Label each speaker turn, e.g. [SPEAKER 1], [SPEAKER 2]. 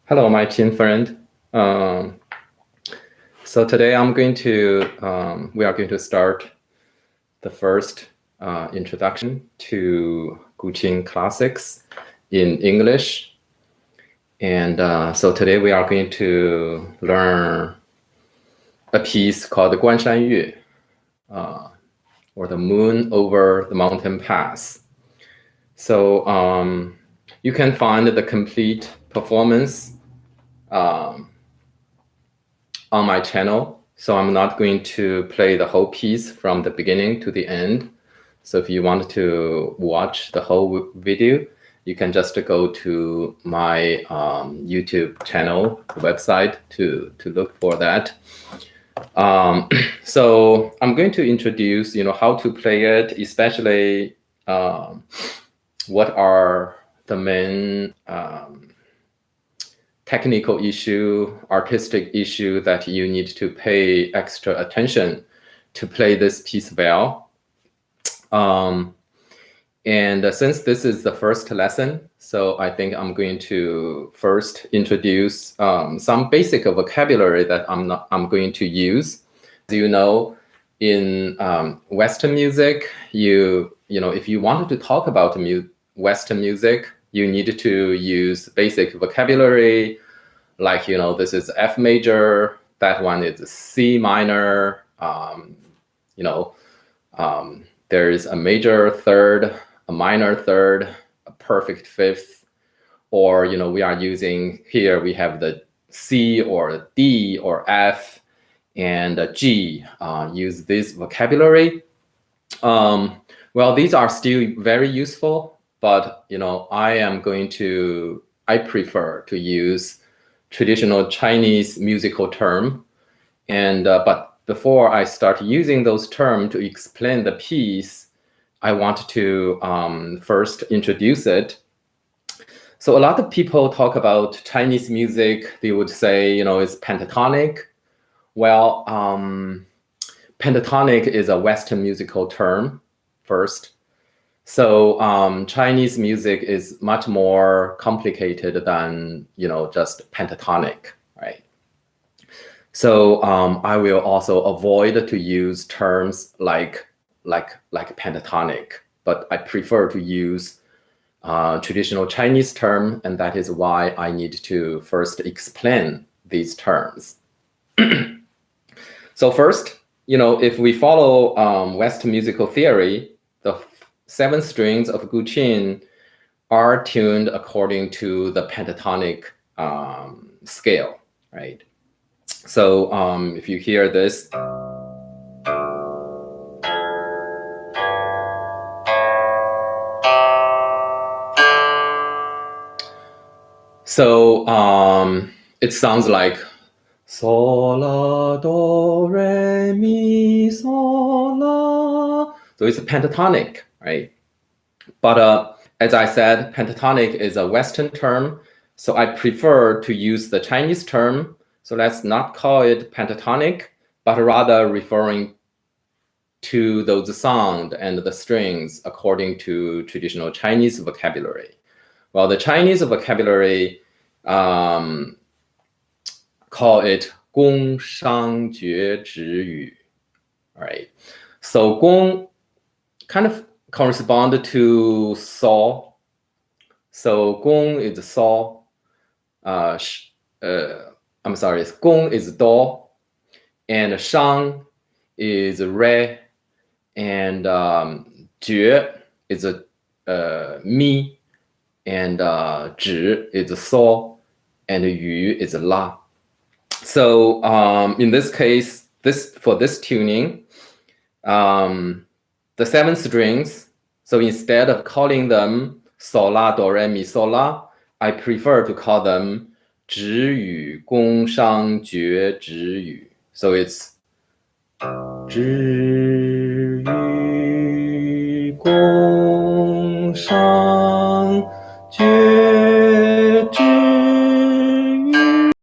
[SPEAKER 1] Hello, my teen friend. So today we are going to start the first introduction to Guqin classics in English. And so today we are going to learn a piece called Guanshanyue, or the moon over the mountain pass. So you can find the complete performance on my channel. So I'm not going to play the whole piece from the beginning to the end. So if you want to watch the whole video, you can just go to my YouTube channel website to look for that. So I'm going to introduce, how to play it, especially what are the main technical issue, artistic issue that you need to pay extra attention to play this piece well. And since this is the first lesson, so I think I'm going to first introduce some basic vocabulary that I'm going to use. As you know, in Western music, if you wanted to talk about Western music, you need to use basic vocabulary, like, this is F major, that one is C minor, there is a major third, a minor third, a perfect fifth, or, we are using here, we have the C or D or F and G, use this vocabulary. Well, these are still very useful, but, I prefer to use traditional Chinese musical term. And, but before I start using those terms to explain the piece, I want to first introduce it. So a lot of people talk about Chinese music, they would say, it's pentatonic. Well, pentatonic is a Western musical term first. So Chinese music is much more complicated than, just pentatonic, right? So I will also avoid to use terms like pentatonic, but I prefer to use traditional Chinese term, and that is why I need to first explain these terms. So first, if we follow Western musical theory, the 7 strings of Guqin are tuned according to the pentatonic scale, right? So if you hear this, so it sounds like sol la do re mi sol la. So it's pentatonic, right? But as I said, pentatonic is a Western term, so I prefer to use the Chinese term. So let's not call it pentatonic, but rather referring to those sound and the strings according to traditional Chinese vocabulary. Well, the Chinese vocabulary call it 宫商角徵羽. All right. So 宫 kind of correspond to Sol. So 宫 is Sol. I'm sorry, 宫 is Do, and Shang is Re, and 角 is Mi, and 徵 is So, and 羽 is La. So in this case, for this tuning, the 7 strings, so instead of calling them Sol, La, Do, Re, Mi, Sol, La, I prefer to call them 徵羽宮商角徵羽. So it's 徵羽宮商角